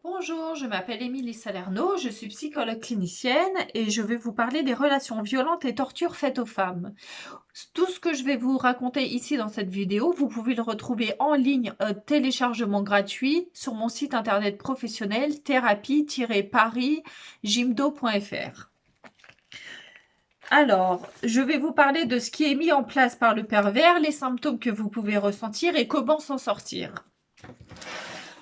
Bonjour, je m'appelle Émilie Salerno, je suis psychologue clinicienne et je vais vous parler des relations violentes et tortures faites aux femmes. Tout ce que je vais vous raconter ici dans cette vidéo, vous pouvez le retrouver en ligne, téléchargement gratuit, sur mon site internet professionnel thérapie-paris-gymdo.fr. Alors, je vais vous parler de ce qui est mis en place par le pervers, les symptômes que vous pouvez ressentir et comment s'en sortir.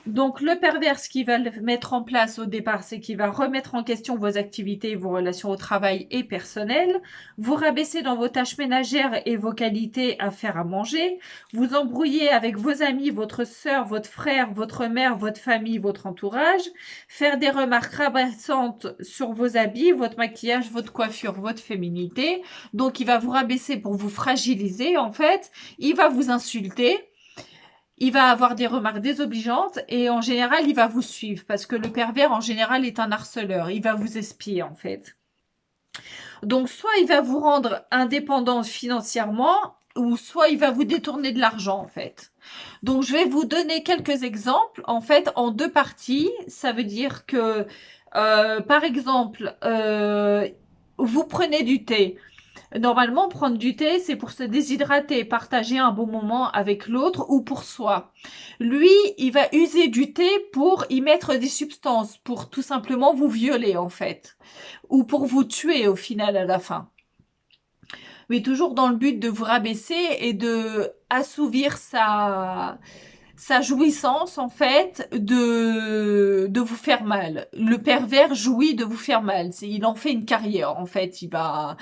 Donc, le pervers, ce qu'il va mettre en place au départ, c'est qu'il va remettre en question vos activités, vos relations au travail et personnelles, vous rabaisser dans vos tâches ménagères et vos qualités à faire à manger, vous embrouiller avec vos amis, votre sœur, votre frère, votre mère, votre famille, votre entourage, faire des remarques rabaissantes sur vos habits, votre maquillage, votre coiffure, votre féminité. Donc, il va vous rabaisser pour vous fragiliser, en fait. Il va vous insulter. Il va avoir des remarques désobligeantes et en général, il va vous suivre parce que le pervers, en général, est un harceleur. Il va vous espier, en fait. Donc, soit il va vous rendre indépendant financièrement ou soit il va vous détourner de l'argent, en fait. Donc, je vais vous donner quelques exemples, en fait, en deux parties. Ça veut dire que, par exemple, vous prenez du thé. Normalement, prendre du thé, c'est pour se déshydrater, partager un bon moment avec l'autre ou pour soi. Lui, il va user du thé pour y mettre des substances, pour tout simplement vous violer en fait, ou pour vous tuer au final à la fin. Mais toujours dans le but de vous rabaisser et de assouvir sa jouissance en fait de vous faire mal. Le pervers jouit de vous faire mal. Il en fait une carrière en fait. Il va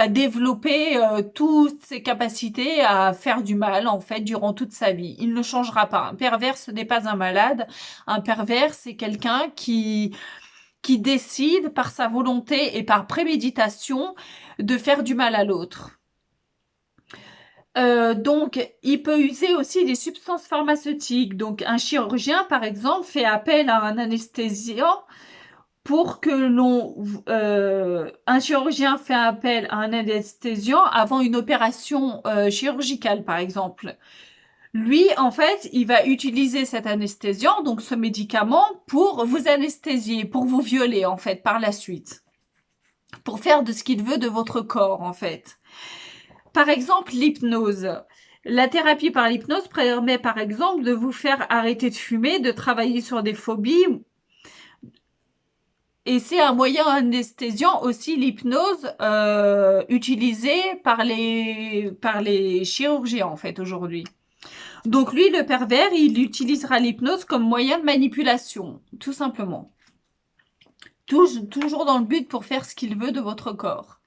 développer toutes ses capacités à faire du mal en fait durant toute sa vie. Il ne changera pas. Un pervers, ce n'est pas un malade. Un pervers, c'est quelqu'un qui décide par sa volonté et par préméditation de faire du mal à l'autre. Donc, il peut user aussi des substances pharmaceutiques. Donc, un chirurgien, par exemple, fait appel à un anesthésiant pour que un chirurgien fait appel à un anesthésiant avant une opération chirurgicale, par exemple. Lui, en fait, il va utiliser cet anesthésiant, donc ce médicament, pour vous anesthésier, pour vous violer, en fait, par la suite. Pour faire de ce qu'il veut de votre corps, en fait. Par exemple, l'hypnose. La thérapie par l'hypnose permet par exemple de vous faire arrêter de fumer, de travailler sur des phobies. Et c'est un moyen anesthésiant aussi l'hypnose utilisée par les chirurgiens en fait aujourd'hui. Donc lui, le pervers, il utilisera l'hypnose comme moyen de manipulation, tout simplement. Toujours dans le but pour faire ce qu'il veut de votre corps.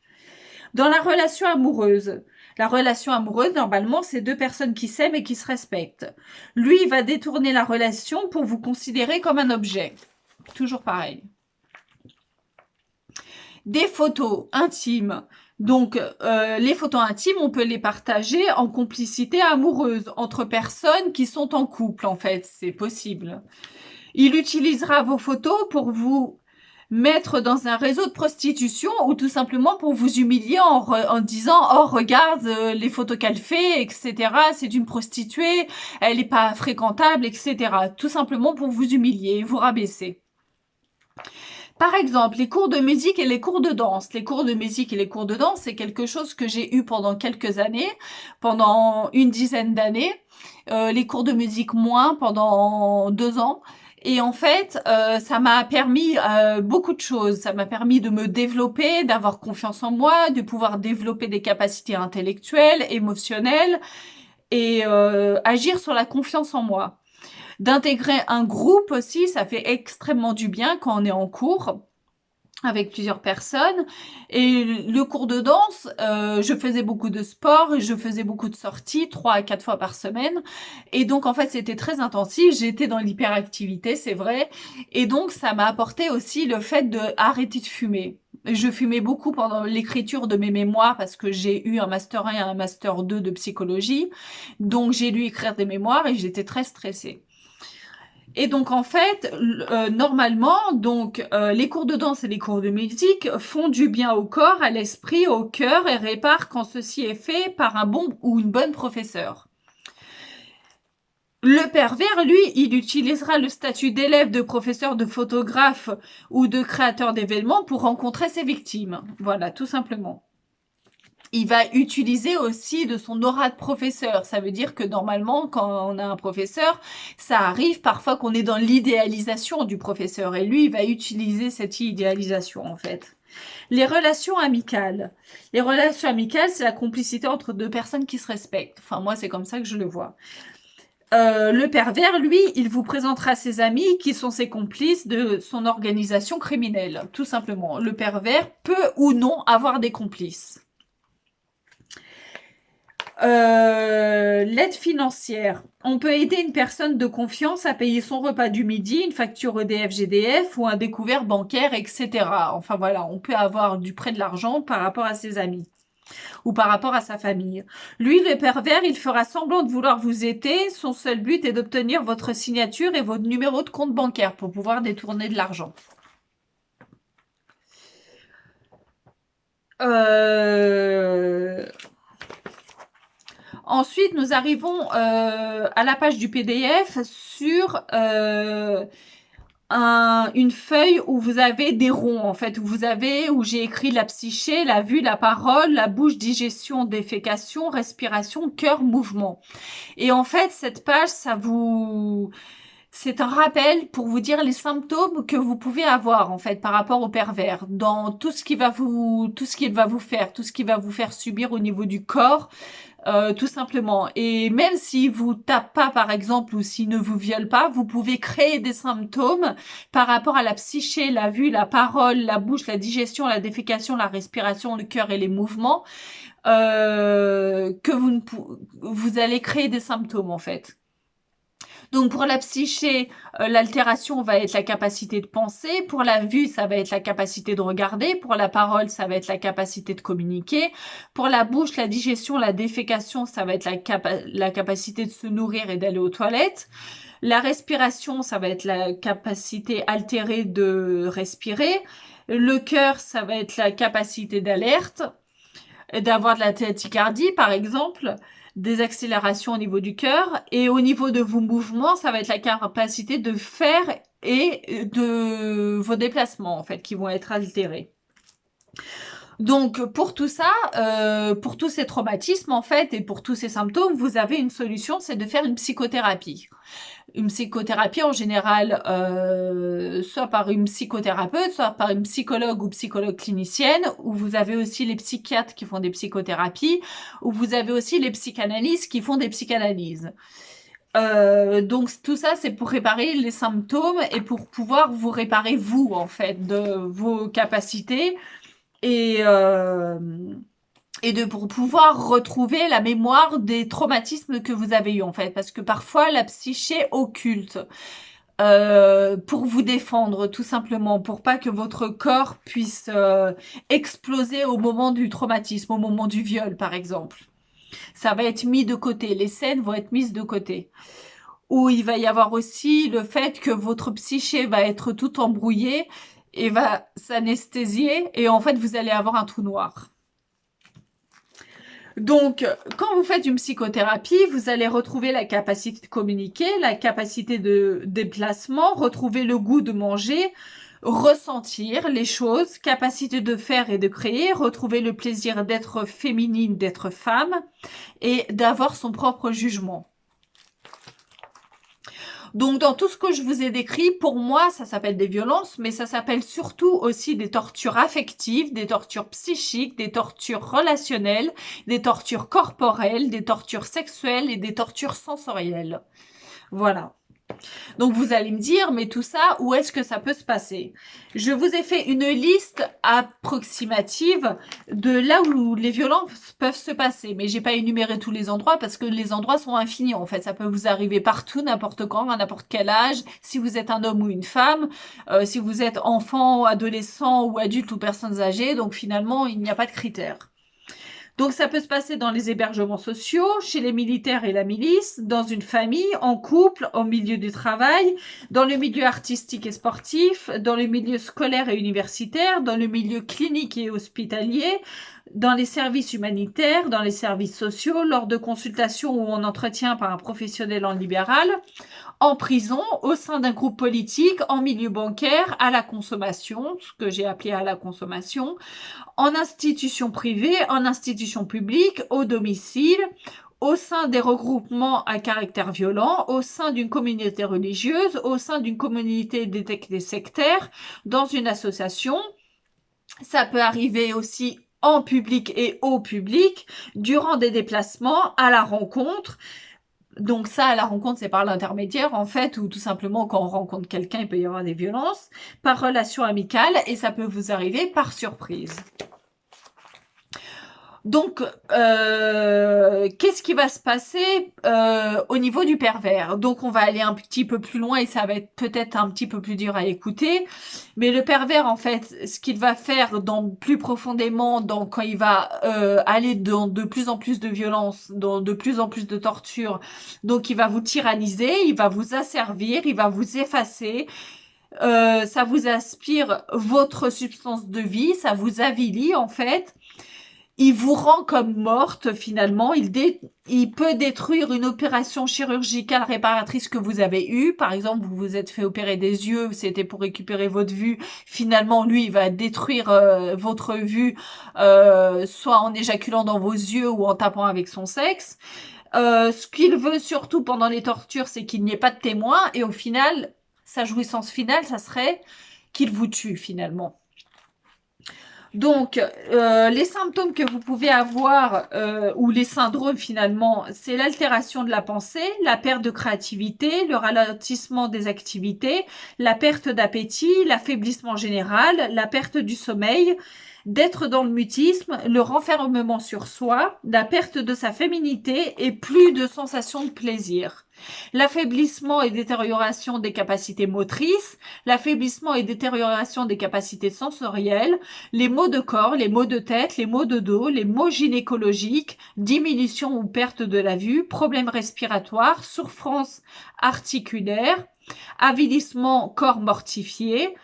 Dans la relation amoureuse, normalement, c'est deux personnes qui s'aiment et qui se respectent. Lui, il va détourner la relation pour vous considérer comme un objet. Toujours pareil. Des photos intimes. Donc, les photos intimes, on peut les partager en complicité amoureuse entre personnes qui sont en couple, en fait. C'est possible. Il utilisera vos photos pour vous mettre dans un réseau de prostitution ou tout simplement pour vous humilier en disant « Oh, regarde les photos qu'elle fait, etc. C'est une prostituée, elle n'est pas fréquentable, etc. » Tout simplement pour vous humilier, vous rabaisser. Par exemple, les cours de musique et les cours de danse. Les cours de musique et les cours de danse, c'est quelque chose que j'ai eu pendant quelques années, pendant une dizaine d'années. Les cours de musique moins, pendant 2 ans. Et en fait, ça m'a permis beaucoup de choses. Ça m'a permis de me développer, d'avoir confiance en moi, de pouvoir développer des capacités intellectuelles, émotionnelles et agir sur la confiance en moi. D'intégrer un groupe aussi, ça fait extrêmement du bien quand on est en cours avec plusieurs personnes. Et le cours de danse, je faisais beaucoup de sport, je faisais beaucoup de sorties, 3 à 4 fois par semaine. Et donc, en fait, c'était très intensif. J'étais dans l'hyperactivité, c'est vrai. Et donc, ça m'a apporté aussi le fait d'arrêter de fumer. Je fumais beaucoup pendant l'écriture de mes mémoires parce que j'ai eu un master 1 et un master 2 de psychologie. Donc, j'ai dû écrire des mémoires et j'étais très stressée. Et donc en fait, normalement, les cours de danse et les cours de musique font du bien au corps, à l'esprit, au cœur et réparent quand ceci est fait par un bon ou une bonne professeur. Le pervers, lui, il utilisera le statut d'élève, de professeur, de photographe ou de créateur d'événements pour rencontrer ses victimes. Voilà, tout simplement. Il va utiliser aussi de son aura de professeur. Ça veut dire que normalement, quand on a un professeur, ça arrive parfois qu'on est dans l'idéalisation du professeur. Et lui, il va utiliser cette idéalisation, en fait. Les relations amicales. Les relations amicales, c'est la complicité entre deux personnes qui se respectent. Enfin, moi, c'est comme ça que je le vois. Le pervers, lui, il vous présentera ses amis qui sont ses complices de son organisation criminelle, tout simplement. Le pervers peut ou non avoir des complices. L'aide financière. On peut aider une personne de confiance à payer son repas du midi, une facture EDF-GDF ou un découvert bancaire, etc. Enfin voilà, on peut avoir du prêt de l'argent par rapport à ses amis ou par rapport à sa famille. Lui, le pervers, il fera semblant de vouloir vous aider. Son seul but est d'obtenir votre signature et votre numéro de compte bancaire pour pouvoir détourner de l'argent. Ensuite, nous arrivons à la page du PDF sur une feuille où vous avez des ronds, en fait, où j'ai écrit la psyché, la vue, la parole, la bouche, digestion, défécation, respiration, cœur, mouvement. Et en fait, cette page, c'est un rappel pour vous dire les symptômes que vous pouvez avoir, en fait, par rapport au pervers, dans tout ce qu'il va vous faire, tout ce qu'il va vous faire subir au niveau du corps, tout simplement. Et même s'il vous tape pas, par exemple, ou s'il ne vous viole pas, vous pouvez créer des symptômes par rapport à la psyché, la vue, la parole, la bouche, la digestion, la défécation, la respiration, le cœur et les mouvements, que vous allez créer des symptômes, en fait. Donc pour la psyché, l'altération va être la capacité de penser. Pour la vue, ça va être la capacité de regarder. Pour la parole, ça va être la capacité de communiquer. Pour la bouche, la digestion, la défécation, ça va être la capacité de se nourrir et d'aller aux toilettes. La respiration, ça va être la capacité altérée de respirer. Le cœur, ça va être la capacité d'alerte, d'avoir de la tachycardie, par exemple, des accélérations au niveau du cœur. Et au niveau de vos mouvements, ça va être la capacité de faire et de vos déplacements, en fait, qui vont être altérés. Donc, pour tout ça, pour tous ces traumatismes, en fait, et pour tous ces symptômes, vous avez une solution, c'est de faire une psychothérapie. Une psychothérapie, en général, soit par une psychothérapeute, soit par une psychologue ou psychologue clinicienne, où vous avez aussi les psychiatres qui font des psychothérapies, où vous avez aussi les psychanalystes qui font des psychanalyses. Donc tout ça, c'est pour réparer les symptômes et pour pouvoir vous réparer vous, en fait, de vos capacités et pour pouvoir retrouver la mémoire des traumatismes que vous avez eus, en fait. Parce que parfois, la psyché occulte pour vous défendre, tout simplement, pour pas que votre corps puisse exploser au moment du traumatisme, au moment du viol, par exemple. Ça va être mis de côté. Les scènes vont être mises de côté. Ou il va y avoir aussi le fait que votre psyché va être tout embrouillée et va s'anesthésier et en fait, vous allez avoir un trou noir. Donc, quand vous faites une psychothérapie, vous allez retrouver la capacité de communiquer, la capacité de déplacement, retrouver le goût de manger, ressentir les choses, capacité de faire et de créer, retrouver le plaisir d'être féminine, d'être femme et d'avoir son propre jugement. Donc, dans tout ce que je vous ai décrit, pour moi, ça s'appelle des violences, mais ça s'appelle surtout aussi des tortures affectives, des tortures psychiques, des tortures relationnelles, des tortures corporelles, des tortures sexuelles et des tortures sensorielles. Voilà. Donc vous allez me dire, mais tout ça, où est-ce que ça peut se passer? Je vous ai fait une liste approximative de là où les violences peuvent se passer, mais j'ai pas énuméré tous les endroits parce que les endroits sont infinis en fait. Ça peut vous arriver partout, n'importe quand, à n'importe quel âge, si vous êtes un homme ou une femme, si vous êtes enfant, adolescent ou adulte ou personnes âgées, donc finalement il n'y a pas de critères. Donc ça peut se passer dans les hébergements sociaux, chez les militaires et la milice, dans une famille, en couple, au milieu du travail, dans le milieu artistique et sportif, dans le milieu scolaire et universitaire, dans le milieu clinique et hospitalier, dans les services humanitaires, dans les services sociaux, lors de consultations ou en entretien par un professionnel en libéral, en prison, au sein d'un groupe politique, en milieu bancaire, à la consommation, ce que j'ai appelé à la consommation, en institution privée, en institution publique, au domicile, au sein des regroupements à caractère violent, au sein d'une communauté religieuse, au sein d'une communauté détectée sectaire, dans une association. Ça peut arriver aussi en public et au public, durant des déplacements, à la rencontre. Donc ça, à la rencontre, c'est par l'intermédiaire, en fait, ou tout simplement quand on rencontre quelqu'un, il peut y avoir des violences, par relation amicale, et ça peut vous arriver par surprise. Donc, qu'est-ce qui va se passer au niveau du pervers? Donc, on va aller un petit peu plus loin et ça va être peut-être un petit peu plus dur à écouter. Mais le pervers, en fait, ce qu'il va faire plus profondément, quand il va aller dans de plus en plus de violence, dans de plus en plus de torture, donc il va vous tyranniser, il va vous asservir, il va vous effacer. Ça vous aspire votre substance de vie, ça vous avilit en fait. Il vous rend comme morte finalement. Il peut détruire une opération chirurgicale réparatrice que vous avez eue. Par exemple, vous vous êtes fait opérer des yeux, c'était pour récupérer votre vue. Finalement, lui, il va détruire votre vue, soit en éjaculant dans vos yeux ou en tapant avec son sexe. Ce qu'il veut surtout pendant les tortures, c'est qu'il n'y ait pas de témoin. Et au final, sa jouissance finale, ça serait qu'il vous tue finalement. Donc, les symptômes que vous pouvez avoir, ou les syndromes finalement, c'est l'altération de la pensée, la perte de créativité, le ralentissement des activités, la perte d'appétit, l'affaiblissement général, la perte du sommeil, d'être dans le mutisme, le renfermement sur soi, la perte de sa féminité et plus de sensation de plaisir. L'affaiblissement et détérioration des capacités motrices, l'affaiblissement et détérioration des capacités sensorielles, les maux de corps, les maux de tête, les maux de dos, les maux gynécologiques, diminution ou perte de la vue, problèmes respiratoires, souffrance articulaire, avilissement, corps mortifié,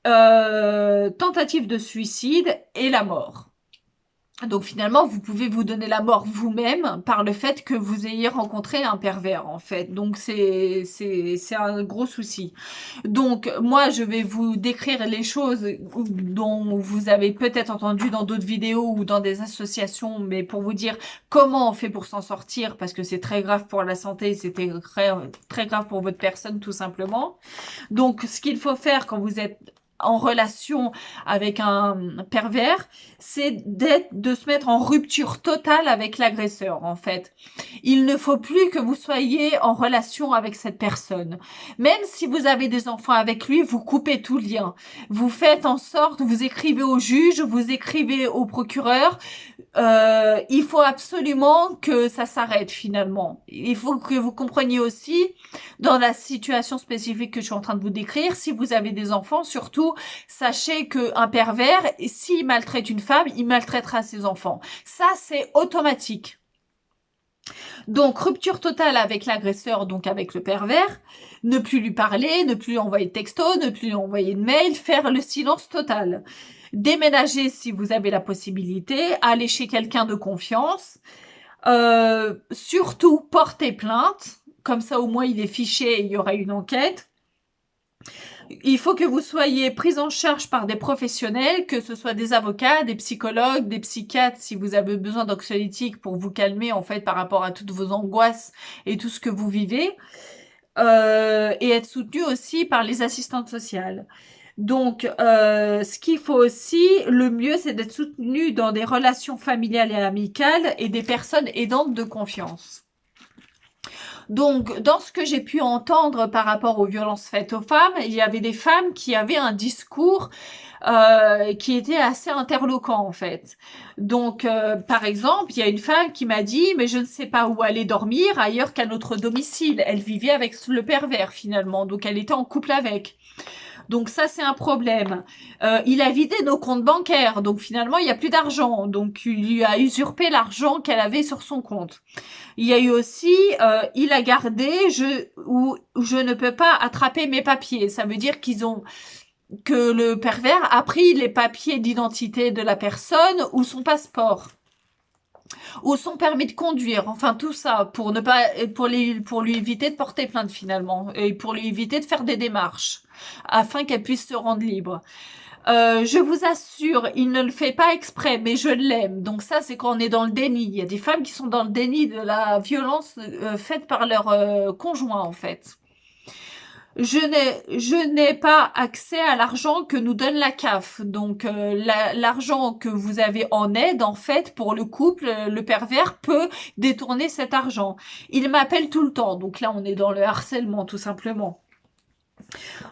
tentative de suicide et la mort. Donc finalement, vous pouvez vous donner la mort vous-même par le fait que vous ayez rencontré un pervers en fait. Donc c'est un gros souci. Donc moi, je vais vous décrire les choses dont vous avez peut-être entendu dans d'autres vidéos ou dans des associations, mais pour vous dire comment on fait pour s'en sortir parce que c'est très grave pour la santé, c'était très grave pour votre personne tout simplement. Donc ce qu'il faut faire quand vous êtes en relation avec un pervers, c'est de se mettre en rupture totale avec l'agresseur, en fait. Il ne faut plus que vous soyez en relation avec cette personne. Même si vous avez des enfants avec lui, vous coupez tout lien. Vous faites en sorte, vous écrivez au juge, vous écrivez au procureur. Il faut absolument que ça s'arrête finalement. Il faut que vous compreniez aussi, dans la situation spécifique que je suis en train de vous décrire, si vous avez des enfants, surtout, sachez qu'un pervers, s'il maltraite une femme, il maltraitera ses enfants. Ça, c'est automatique. Donc, rupture totale avec l'agresseur, donc avec le pervers, ne plus lui parler, ne plus lui envoyer de texto, ne plus lui envoyer de mail, faire le silence total. Déménager si vous avez la possibilité, aller chez quelqu'un de confiance, surtout porter plainte, comme ça au moins il est fiché et il y aura une enquête. Il faut que vous soyez pris en charge par des professionnels, que ce soit des avocats, des psychologues, des psychiatres, si vous avez besoin d'anxiolytiques pour vous calmer en fait par rapport à toutes vos angoisses et tout ce que vous vivez, et être soutenu aussi par les assistantes sociales. Donc, ce qu'il faut aussi, le mieux, c'est d'être soutenu dans des relations familiales et amicales et des personnes aidantes de confiance. Donc, dans ce que j'ai pu entendre par rapport aux violences faites aux femmes, il y avait des femmes qui avaient un discours qui était assez interloquant en fait. Donc, par exemple, il y a une femme qui m'a dit « mais je ne sais pas où aller dormir ailleurs qu'à notre domicile ». Elle vivait avec le pervers finalement, donc elle était en couple avec. Donc ça, c'est un problème. Il a vidé nos comptes bancaires, donc finalement, il n'y a plus d'argent. Donc il lui a usurpé l'argent qu'elle avait sur son compte. Il y a eu aussi, il a gardé, où je ne peux pas attraper mes papiers. Ça veut dire que le pervers a pris les papiers d'identité de la personne ou son passeport ou son permis de conduire, enfin tout ça pour ne pas pour lui éviter de porter plainte finalement et pour lui éviter de faire des démarches afin qu'elle puisse se rendre libre. Je vous assure, il ne le fait pas exprès, mais je l'aime. Donc ça, c'est quand on est dans le déni. Il y a des femmes qui sont dans le déni de la violence faite par leur conjoint en fait. Je n'ai pas accès à l'argent que nous donne la CAF. Donc l'argent que vous avez en aide, en fait, pour le couple, le pervers peut détourner cet argent. Il m'appelle tout le temps. Donc là, on est dans le harcèlement, tout simplement.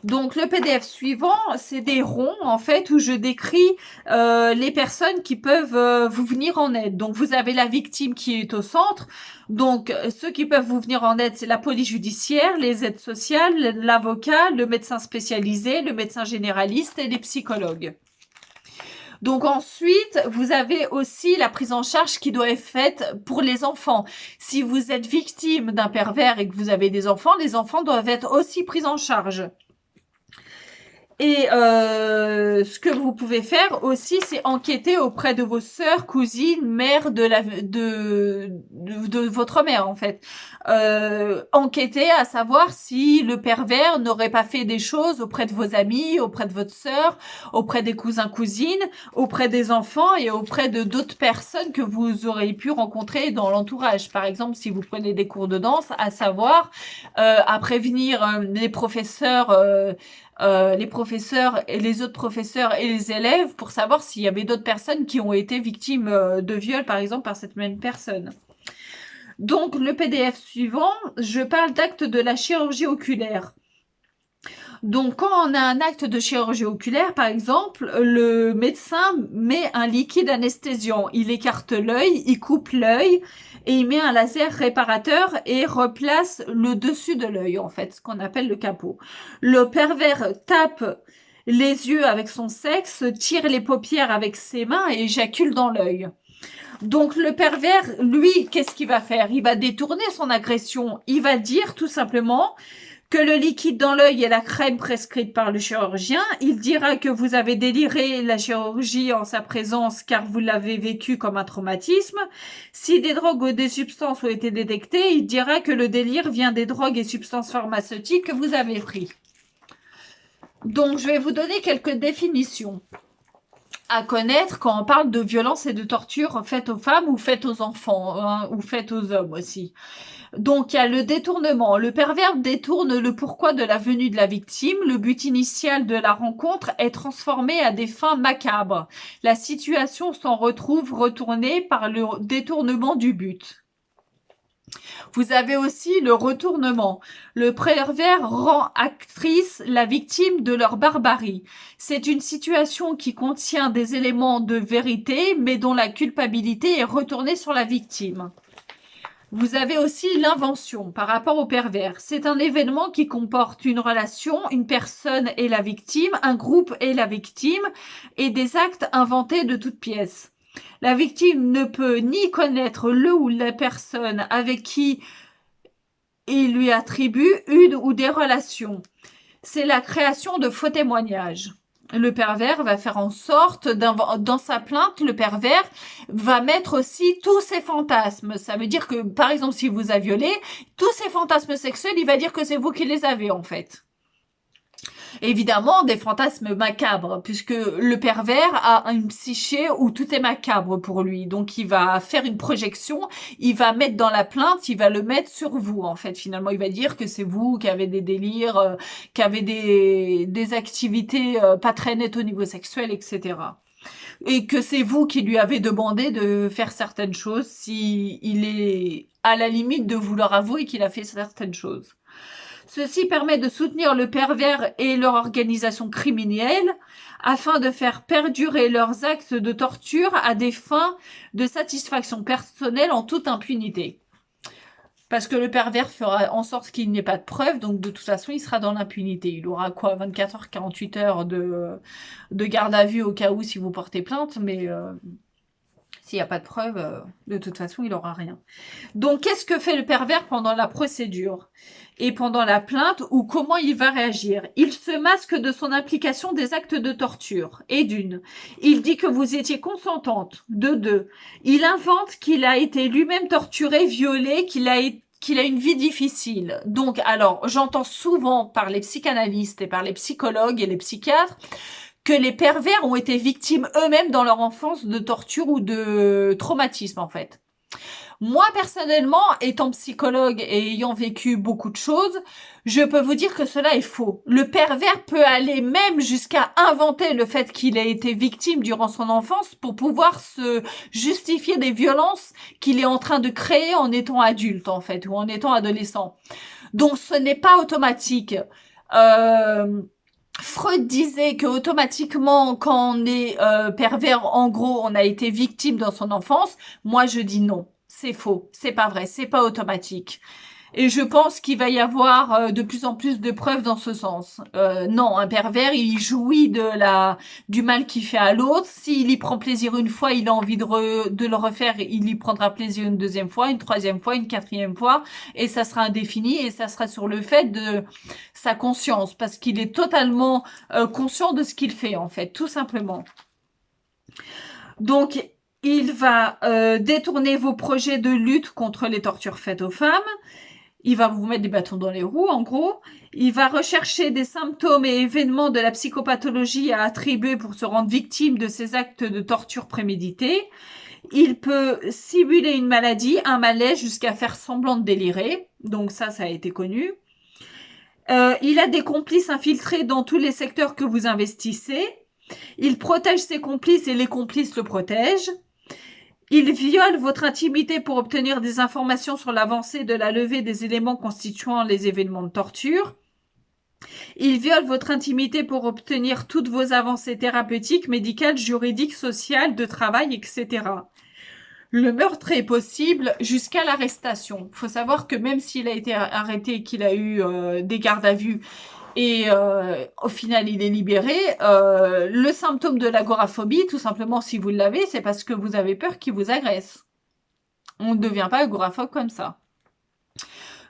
Donc le PDF suivant, c'est des ronds en fait où je décris les personnes qui peuvent vous venir en aide. Donc vous avez la victime qui est au centre. Donc ceux qui peuvent vous venir en aide, c'est la police judiciaire, les aides sociales, l'avocat, le médecin spécialisé, le médecin généraliste et les psychologues. Donc ensuite, vous avez aussi la prise en charge qui doit être faite pour les enfants. Si vous êtes victime d'un pervers et que vous avez des enfants, les enfants doivent être aussi pris en charge. Et ce que vous pouvez faire aussi, c'est enquêter auprès de vos sœurs, cousines, mères de votre mère en fait. Enquêter à savoir si le pervers n'aurait pas fait des choses auprès de vos amis, auprès de votre sœur, auprès des cousins, cousines, auprès des enfants et auprès de d'autres personnes que vous aurez pu rencontrer dans l'entourage. Par exemple, si vous prenez des cours de danse, à savoir à prévenir les professeurs et les autres professeurs et les élèves pour savoir s'il y avait d'autres personnes qui ont été victimes de viol, par exemple, par cette même personne. Donc, le PDF suivant, je parle d'acte de la chirurgie oculaire. Donc, quand on a un acte de chirurgie oculaire, par exemple, le médecin met un liquide anesthésiant. Il écarte l'œil, il coupe l'œil et il met un laser réparateur et replace le dessus de l'œil, en fait, ce qu'on appelle le capot. Le pervers tape les yeux avec son sexe, tire les paupières avec ses mains et éjacule dans l'œil. Donc le pervers, lui, qu'est-ce qu'il va faire? Il va détourner son agression. Il va dire tout simplement que le liquide dans l'œil est la crème prescrite par le chirurgien. Il dira que vous avez déliré la chirurgie en sa présence car vous l'avez vécu comme un traumatisme. Si des drogues ou des substances ont été détectées, il dira que le délire vient des drogues et substances pharmaceutiques que vous avez pris. Donc, je vais vous donner quelques définitions à connaître quand on parle de violence et de torture faites aux femmes ou faites aux enfants, hein, ou faites aux hommes aussi. Donc, il y a le détournement. Le pervers détourne le pourquoi de la venue de la victime. Le but initial de la rencontre est transformé à des fins macabres. La situation s'en retrouve retournée par le détournement du but. Vous avez aussi le retournement. Le pervers rend actrice la victime de leur barbarie. C'est une situation qui contient des éléments de vérité, mais dont la culpabilité est retournée sur la victime. Vous avez aussi l'invention par rapport au pervers. C'est un événement qui comporte une relation, une personne et la victime, un groupe et la victime, et des actes inventés de toutes pièces. La victime ne peut ni connaître le ou la personne avec qui il lui attribue une ou des relations. C'est la création de faux témoignages. Le pervers va faire en sorte, dans sa plainte, le pervers va mettre aussi tous ses fantasmes. Ça veut dire que, par exemple, si vous a violé, tous ses fantasmes sexuels, il va dire que c'est vous qui les avez, en fait. Évidemment, des fantasmes macabres, puisque le pervers a une psyché où tout est macabre pour lui. Donc, il va faire une projection, il va mettre dans la plainte, il va le mettre sur vous, en fait. Finalement, il va dire que c'est vous qui avez des délires, qui avez des activités pas très nettes au niveau sexuel, etc. Et que c'est vous qui lui avez demandé de faire certaines choses si il est à la limite de vouloir avouer qu'il a fait certaines choses. Ceci permet de soutenir le pervers et leur organisation criminelle afin de faire perdurer leurs actes de torture à des fins de satisfaction personnelle en toute impunité. Parce que le pervers fera en sorte qu'il n'y ait pas de preuve, donc de toute façon, il sera dans l'impunité. Il aura quoi, 24 heures, 48 heures de garde à vue au cas où si vous portez plainte, mais s'il n'y a pas de preuve, de toute façon, il n'aura rien. Donc, qu'est-ce que fait le pervers pendant la procédure et pendant la plainte, ou comment il va réagir? Il se masque de son implication des actes de torture, et d'une. Il dit que vous étiez consentante, de deux. Il invente qu'il a été lui-même torturé, violé, qu'il a une vie difficile. Donc, alors, j'entends souvent par les psychanalystes et par les psychologues et les psychiatres que les pervers ont été victimes eux-mêmes dans leur enfance de torture ou de traumatisme, en fait. Moi, personnellement, étant psychologue et ayant vécu beaucoup de choses, je peux vous dire que cela est faux. Le pervers peut aller même jusqu'à inventer le fait qu'il a été victime durant son enfance pour pouvoir se justifier des violences qu'il est en train de créer en étant adulte, en fait, ou en étant adolescent. Donc, ce n'est pas automatique. Freud disait que automatiquement, quand on est pervers, en gros, on a été victime dans son enfance. Moi, je dis non. C'est faux, c'est pas vrai, c'est pas automatique. Et je pense qu'il va y avoir de plus en plus de preuves dans ce sens. Non, un pervers, il jouit du mal qu'il fait à l'autre. S'il y prend plaisir une fois, il a envie de le refaire, il y prendra plaisir une deuxième fois, une troisième fois, une quatrième fois, et ça sera indéfini, et ça sera sur le fait de sa conscience, parce qu'il est totalement conscient de ce qu'il fait, en fait, tout simplement. Donc, il va détourner vos projets de lutte contre les tortures faites aux femmes. Il va vous mettre des bâtons dans les roues, en gros. Il va rechercher des symptômes et événements de la psychopathologie à attribuer pour se rendre victime de ces actes de torture prémédités. Il peut simuler une maladie, un malaise, jusqu'à faire semblant de délirer. Donc ça a été connu. Il a des complices infiltrés dans tous les secteurs que vous investissez. Il protège ses complices et les complices le protègent. Il viole votre intimité pour obtenir des informations sur l'avancée de la levée des éléments constituant les événements de torture. Il viole votre intimité pour obtenir toutes vos avancées thérapeutiques, médicales, juridiques, sociales, de travail, etc. Le meurtre est possible jusqu'à l'arrestation. Il faut savoir que même s'il a été arrêté et qu'il a eu des gardes à vue, et au final, il est libéré. Le symptôme de l'agoraphobie, tout simplement, si vous l'avez, c'est parce que vous avez peur qu'il vous agresse. On ne devient pas agoraphobe comme ça.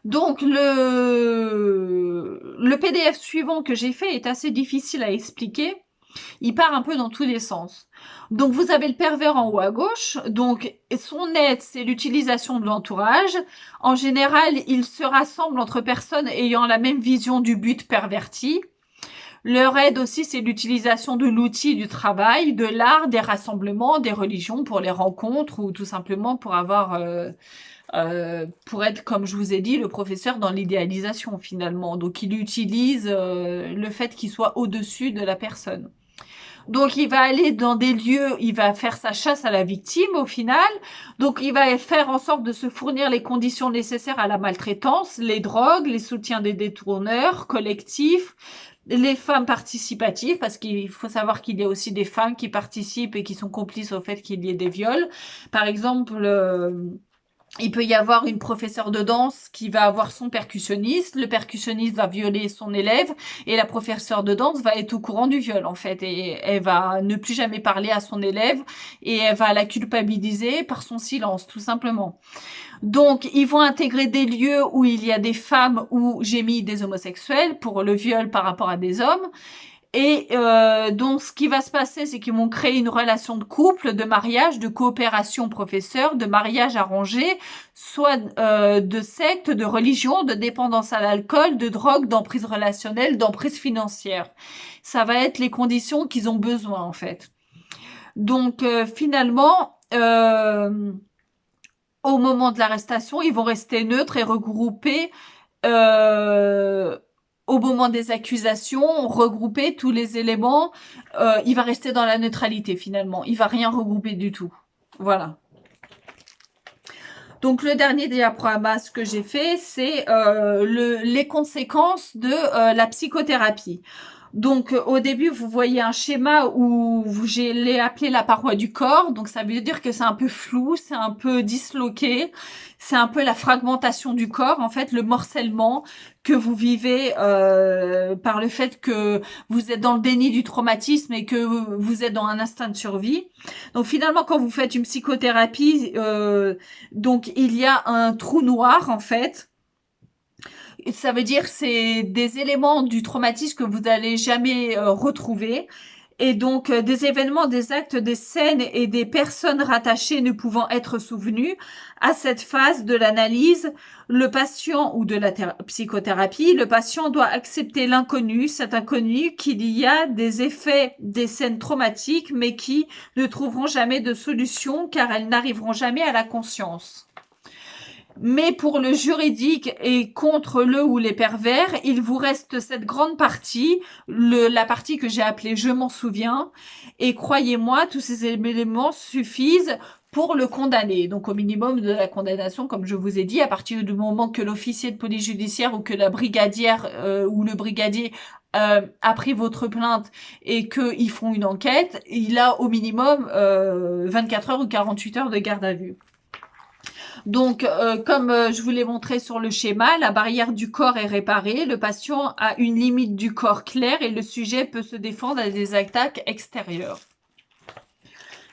Donc, le PDF suivant que j'ai fait est assez difficile à expliquer. Il part un peu dans tous les sens. Donc, vous avez le pervers en haut à gauche. Donc, son aide, c'est l'utilisation de l'entourage. En général, il se rassemble entre personnes ayant la même vision du but perverti. Leur aide aussi, c'est l'utilisation de l'outil du travail, de l'art, des rassemblements, des religions pour les rencontres ou tout simplement pour avoir... pour être, comme je vous ai dit, le professeur dans l'idéalisation finalement. Donc, il utilise le fait qu'il soit au-dessus de la personne. Donc, il va aller dans des lieux, il va faire sa chasse à la victime au final. Donc, il va faire en sorte de se fournir les conditions nécessaires à la maltraitance, les drogues, les soutiens des détourneurs collectifs, les femmes participatives, parce qu'il faut savoir qu'il y a aussi des femmes qui participent et qui sont complices au fait qu'il y ait des viols. Par exemple... il peut y avoir une professeure de danse qui va avoir son percussionniste, le percussionniste va violer son élève et la professeure de danse va être au courant du viol en fait et elle va ne plus jamais parler à son élève et elle va la culpabiliser par son silence tout simplement. Donc ils vont intégrer des lieux où il y a des femmes ou j'ai mis des homosexuels pour le viol par rapport à des hommes. Et donc, ce qui va se passer, c'est qu'ils vont créer une relation de couple, de mariage, de coopération professeur, de mariage arrangé, soit de secte, de religion, de dépendance à l'alcool, de drogue, d'emprise relationnelle, d'emprise financière. Ça va être les conditions qu'ils ont besoin, en fait. Donc, finalement, au moment de l'arrestation, ils vont rester neutres et regrouper... au moment des accusations, regrouper tous les éléments, il va rester dans la neutralité finalement. Il va rien regrouper du tout. Voilà. Donc, le dernier diaporama, ce que j'ai fait, c'est les conséquences de la psychothérapie. Donc, au début, vous voyez un schéma où je l'ai appelé la paroi du corps. Donc, ça veut dire que c'est un peu flou, c'est un peu disloqué. C'est un peu la fragmentation du corps, en fait, le morcellement que vous vivez par le fait que vous êtes dans le déni du traumatisme et que vous êtes dans un instinct de survie. Donc, finalement, quand vous faites une psychothérapie, donc il y a un trou noir, en fait. Ça veut dire c'est des éléments du traumatisme que vous n'allez jamais retrouver. Et donc, des événements, des actes, des scènes et des personnes rattachées ne pouvant être souvenues à cette phase de l'analyse, le patient ou de la psychothérapie, le patient doit accepter l'inconnu, cet inconnu qu'il y a des effets des scènes traumatiques, mais qui ne trouveront jamais de solution car elles n'arriveront jamais à la conscience. Mais pour le juridique et contre le ou les pervers, il vous reste cette grande partie, la partie que j'ai appelée « je m'en souviens ». Et croyez-moi, tous ces éléments suffisent pour le condamner. Donc au minimum de la condamnation, comme je vous ai dit, à partir du moment que l'officier de police judiciaire ou que la brigadière ou le brigadier a pris votre plainte et qu'ils font une enquête, il a au minimum 24 heures ou 48 heures de garde à vue. Donc, comme je vous l'ai montré sur le schéma, la barrière du corps est réparée, le patient a une limite du corps claire et le sujet peut se défendre à des attaques extérieures.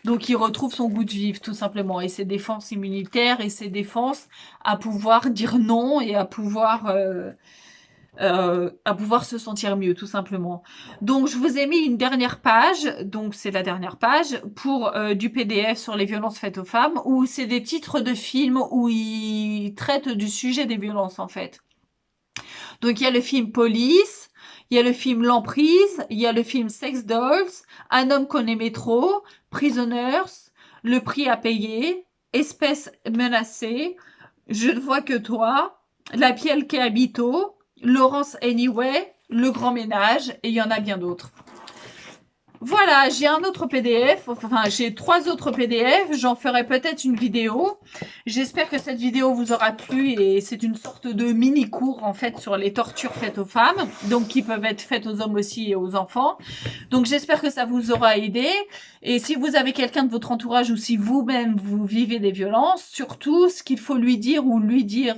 Donc, il retrouve son goût de vivre, tout simplement, et ses défenses immunitaires et ses défenses à pouvoir dire non et à pouvoir se sentir mieux, tout simplement. Donc, je vous ai mis une dernière page, donc c'est la dernière page, pour du PDF sur les violences faites aux femmes, où c'est des titres de films où ils traitent du sujet des violences, en fait. Donc, il y a le film Police, il y a le film L'Emprise, il y a le film Sex Dolls, Un homme qu'on aimait trop, Prisoners, Le prix à payer, Espèce menacée, Je ne vois que toi, La Piel qui habito, Laurence Anyway, Le Grand Ménage, et il y en a bien d'autres. Voilà, j'ai un autre PDF, enfin j'ai 3 autres PDF, j'en ferai peut-être une vidéo. J'espère que cette vidéo vous aura plu et c'est une sorte de mini-cours en fait sur les tortures faites aux femmes, donc qui peuvent être faites aux hommes aussi et aux enfants. Donc j'espère que ça vous aura aidé et si vous avez quelqu'un de votre entourage ou si vous-même vous vivez des violences, surtout ce qu'il faut lui dire ou lui dire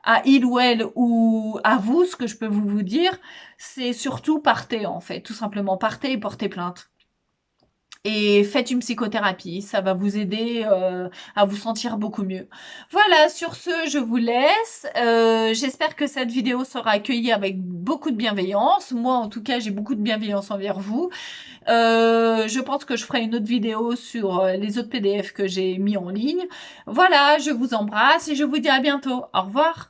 à il ou elle ou à vous, ce que je peux vous dire, c'est surtout partez en fait, tout simplement partez et portez plainte. Et faites une psychothérapie, ça va vous aider à vous sentir beaucoup mieux. Voilà, sur ce, je vous laisse. J'espère que cette vidéo sera accueillie avec beaucoup de bienveillance. Moi, en tout cas, j'ai beaucoup de bienveillance envers vous. Je pense que je ferai une autre vidéo sur les autres PDF que j'ai mis en ligne. Voilà, je vous embrasse et je vous dis à bientôt. Au revoir.